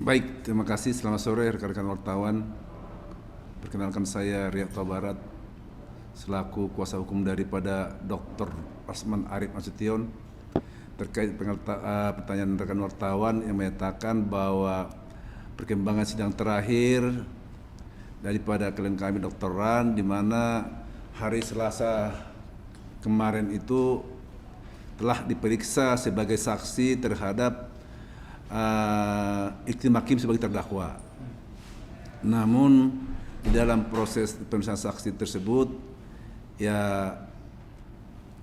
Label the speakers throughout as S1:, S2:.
S1: Baik, terima kasih. Selamat sore rekan-rekan wartawan. Perkenalkan saya Riyad Barat selaku kuasa hukum daripada Dr. Asman Arif Nasution terkait pertanyaan rekan wartawan yang menyatakan bahwa perkembangan sidang terakhir daripada klien kami Dr. Ran, di mana hari Selasa kemarin itu telah diperiksa sebagai saksi terhadap Iktim Hakim sebagai terdakwa. Namun di dalam proses pemeriksaan saksi tersebut, ya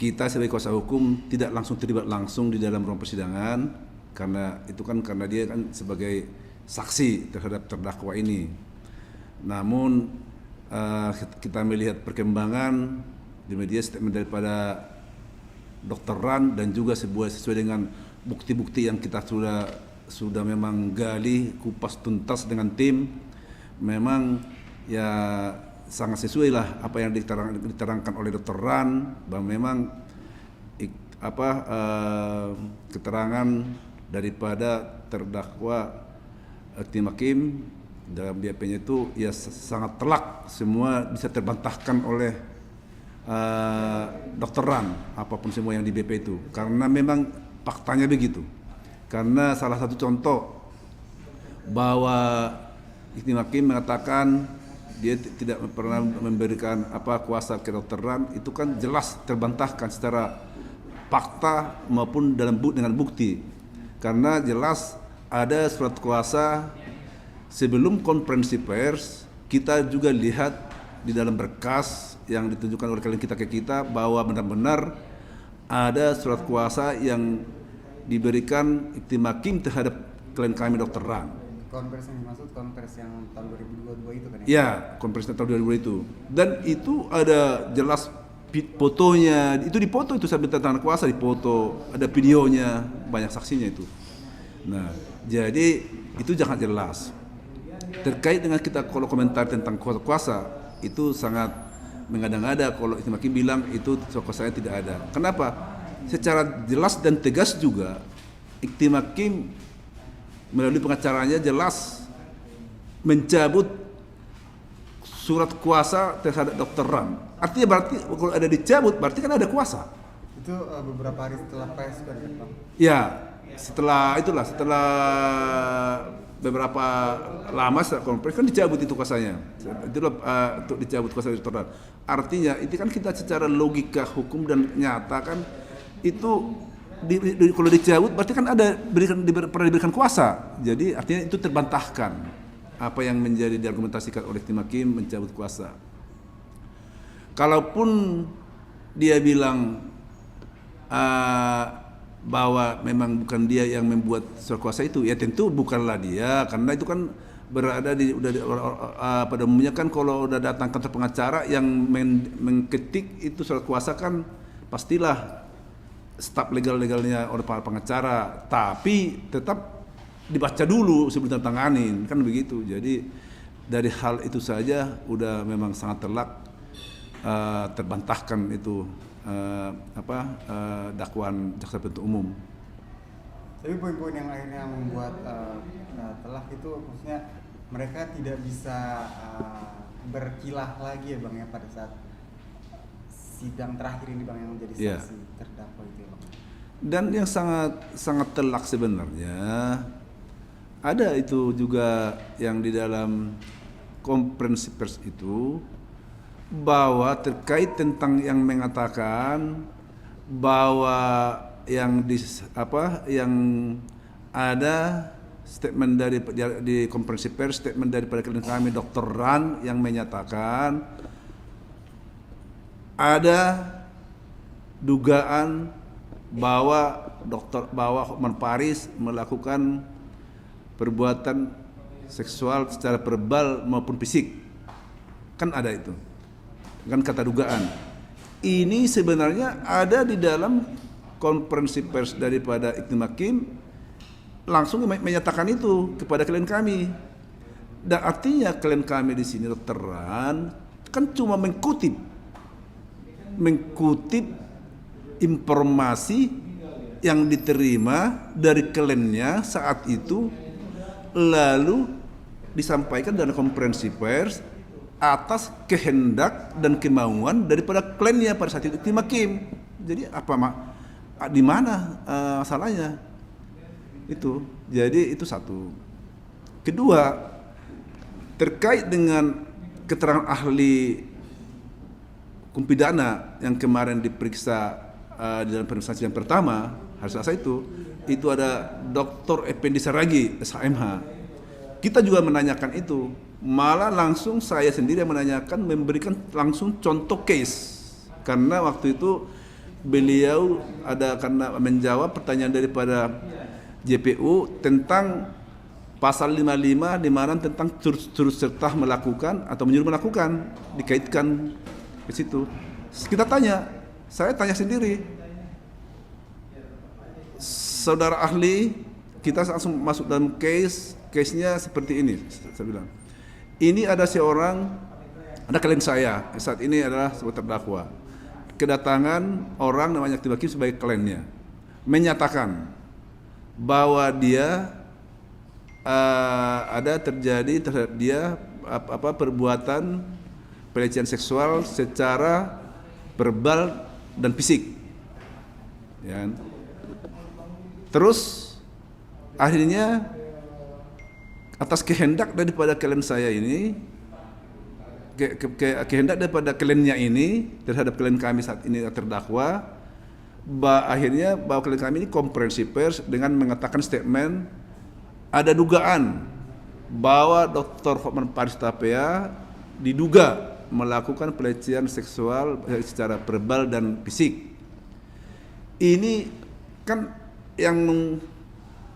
S1: kita sebagai kuasa hukum tidak langsung terlibat langsung di dalam ruang persidangan karena dia kan sebagai saksi terhadap terdakwa ini. Namun kita melihat perkembangan di media statement daripada Dr. Ran dan juga sesuai dengan bukti-bukti yang kita sudah memang gali kupas tuntas dengan tim, memang ya sangat sesuai lah apa yang diterangkan oleh Dr. Ran, bahwa memang keterangan daripada terdakwa Iktim Hakim dalam BAP-nya itu ya sangat telak, semua bisa terbantahkan oleh Dr. Ran, apapun semua yang di BP itu, karena memang faktanya begitu. Karena salah satu contoh bahwa Iktim Hakim mengatakan dia tidak pernah memberikan kuasa ke Dr. Ran, itu kan jelas terbantahkan secara fakta maupun dengan bukti. Karena jelas ada surat kuasa sebelum konferensi pers, kita juga lihat di dalam berkas yang ditunjukkan oleh klien kita ke kita bahwa benar-benar ada surat kuasa yang diberikan Iktim Hakim terhadap klien kami Dr. Ran.
S2: Konversi yang dimaksud konversi yang tahun 2022 itu kan ya?
S1: Ya, konversi tahun 2022 itu. Dan itu ada jelas fotonya, itu dipoto itu sampai tanda kuasa dipoto, ada videonya, banyak saksinya itu. Nah, jadi itu jangan jelas. Terkait dengan kita kalau komentar tentang kuasa itu sangat mengada-ngada kalau Iktim Hakim bilang itu kuasanya tidak ada. Kenapa? Secara jelas dan tegas juga Iktim Hakim melalui pengacaranya jelas mencabut surat kuasa terhadap Dr. Ran. Artinya berarti kalau ada dicabut berarti kan ada kuasa.
S2: Itu beberapa hari setelah PS kan Bang?
S1: Ya, setelah beberapa lama setelah konferensi kan dicabut itu kuasanya. Itulah untuk dicabut kuasa Dr. Ran. Artinya itu kan kita secara logika hukum dan nyata kan itu kalau dicabut berarti kan ada pernah diberikan kuasa. Jadi artinya itu terbantahkan apa yang menjadi diargumentasikan oleh Iktim Hakim mencabut kuasa. Kalaupun dia bilang bahwa memang bukan dia yang membuat surat kuasa itu, ya tentu bukanlah dia, karena itu kan berada pada umumnya kan kalau udah datang kantor pengacara yang mengketik itu surat kuasa kan pastilah staf legalnya oleh para pengacara, tapi tetap dibaca dulu sebelum ditandatanganin, kan begitu. Jadi dari hal itu saja udah memang sangat telak terbantahkan itu dakwaan jaksa penuntut umum.
S2: Tapi poin-poin yang akhirnya membuat telak itu maksudnya mereka tidak bisa berkilah lagi ya Bang ya pada saat sidang terakhir ini Bang yang menjadi saksi terdakwa itu ya Bang.
S1: Dan yang sangat telak sebenarnya ada itu juga yang di dalam konferensi pers itu, bahwa terkait tentang yang mengatakan bahwa yang ada statement di konferensi pers, statement daripada klien kami Dr. Ran yang menyatakan ada dugaan bahwa Hotman Paris melakukan perbuatan seksual secara verbal maupun fisik. Kan ada itu. Kan kata dugaan. Ini sebenarnya ada di dalam konferensi pers daripada Iktim Hakim, langsung menyatakan itu kepada klien kami. Dan artinya klien kami di sini Dr. Ran kan cuma mengkutip informasi yang diterima dari kliennya saat itu lalu disampaikan dalam konferensi pers atas kehendak dan kemauan daripada kliennya pada saat itu tim hakim. Jadi di mana salahnya itu? Jadi itu satu. Kedua, terkait dengan keterangan ahli hukum pidana yang kemarin diperiksa di dalam pemeriksaan yang pertama hari Selasa itu ada Dr. Effendi Saragi SHMH. Kita juga menanyakan itu, malah langsung saya sendiri yang menanyakan, memberikan langsung contoh case, karena waktu itu beliau karena menjawab pertanyaan daripada JPU tentang pasal 55 di mana tentang turut serta melakukan atau menyuruh melakukan, dikaitkan ke situ. Saya tanya sendiri, saudara ahli, kita langsung masuk dalam case-nya seperti ini. Saya bilang, ini ada klien saya, saat ini adalah sebagai terdakwa. Kedatangan orang namanya Aktif Hakim sebagai kliennya, menyatakan bahwa dia ada terjadi terhadap dia perbuatan pelecehan seksual secara verbal dan fisik. Ya. Terus akhirnya atas kehendak daripada klien saya ini, kehendak daripada kliennya ini terhadap klien kami saat ini terdakwa, akhirnya bahwa klien kami ini konferensi pers dengan mengatakan statement, ada dugaan bahwa Dr. Hotman Paris Hutapea diduga melakukan pelecehan seksual secara verbal dan fisik. Ini kan yang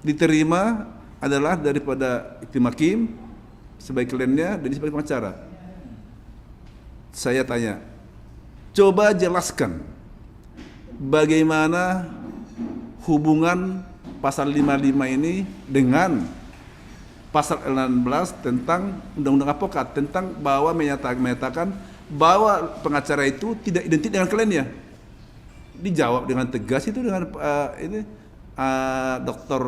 S1: diterima adalah daripada Aktif Hakim sebagai kliennya dan sebagai pengacara. Saya tanya, coba jelaskan bagaimana hubungan pasal 55 ini dengan pasal 16 tentang Undang-Undang Advokat, tentang bahwa menyatakan bahwa pengacara itu tidak identik dengan kliennya. Dijawab dengan tegas itu dengan Dr.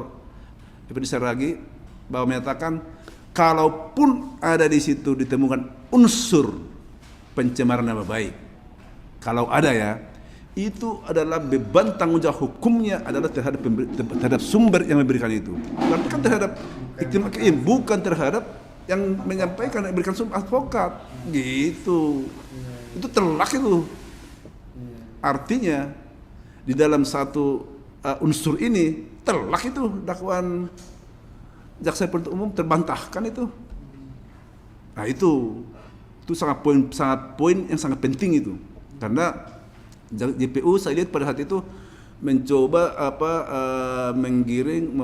S1: Effendi Saragi, bahwa menyatakan kalaupun ada di situ ditemukan unsur pencemaran nama baik, kalau ada ya, itu adalah beban tanggung jawab hukumnya adalah terhadap sumber yang memberikan itu. Berarti kan terhadap bukan terhadap yang menyampaikan, yang memberikan sumber advokat gitu. Itu telak itu. Artinya di dalam satu unsur ini telak itu dakwaan jaksa penuntut umum terbantahkan itu. Nah itu sangat poin yang sangat penting itu, karena JPU saya lihat pada saat itu mencoba menggiring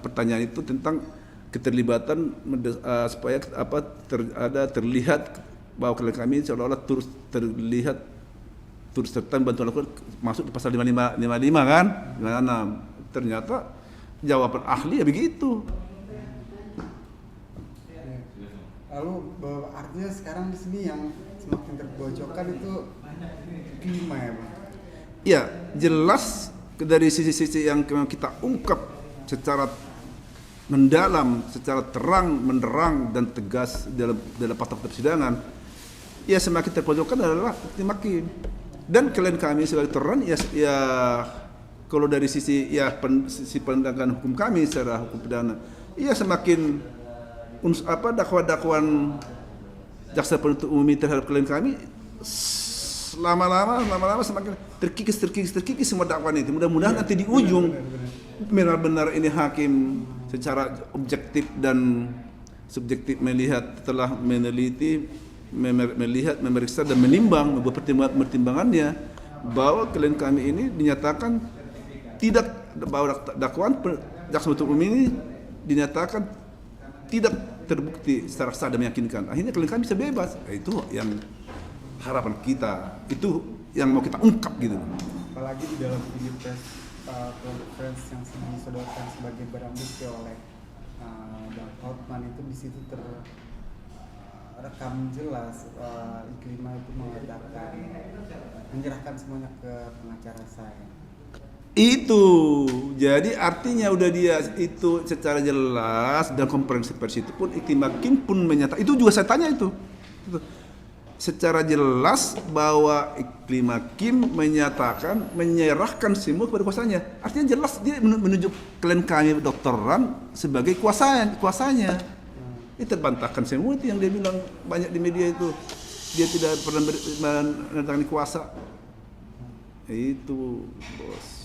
S1: pertanyaan itu tentang keterlibatan supaya terlihat bahwa klien kami seolah-olah terlihat turut serta bantuan lakukan masuk di pasal 55 kan, 56. Ternyata jawaban ahli ya begitu.
S2: Lalu artinya sekarang di sini yang semakin terpojokkan itu klima ya Bang?
S1: Ya jelas dari sisi-sisi yang kita ungkap secara mendalam, secara terang, menderang dan tegas dalam fakta persidangan, ya semakin terpojokkan adalah Aktif Hakim. Dan klien kami sebagai terang ya kalau dari sisi sisi pandangan hukum kami secara hukum pidana, ya semakin dakwaan jaksa penuntut umum terhadap klien kami lama-lama semakin terkikis semua dakwaan itu. Mudah-mudahan nanti di ujung benar-benar ini hakim secara objektif dan subjektif setelah meneliti, melihat, memeriksa dan menimbang, membuat pertimbangannya bahwa klien kami ini dinyatakan tidak, bahwa dakwaan jaksa penuntut umum ini dinyatakan tidak terbukti secara sah dan meyakinkan. Akhirnya klien kami bisa bebas. Itu yang harapan kita, itu yang mau kita ungkap gitu.
S2: Apalagi di dalam video press conference yang disodorkan sebagai barang bukti oleh Bang Hotman itu di situ rekam jelas Iklima itu mengatakan menyerahkan semuanya ke pengacara saya.
S1: Itu, jadi artinya udah dia itu secara jelas dan konferensi pers itu pun Iklim Hakim pun menyatakan, itu juga saya tanya itu. Secara jelas bahwa Iklim Hakim menyatakan menyerahkan semua kepada kuasanya. Artinya jelas dia menunjuk klien kami dokteran sebagai kuasanya. Ini terbantahkan semua itu yang dia bilang banyak di media itu. Dia tidak pernah menandatangani kuasa. Itu, bos.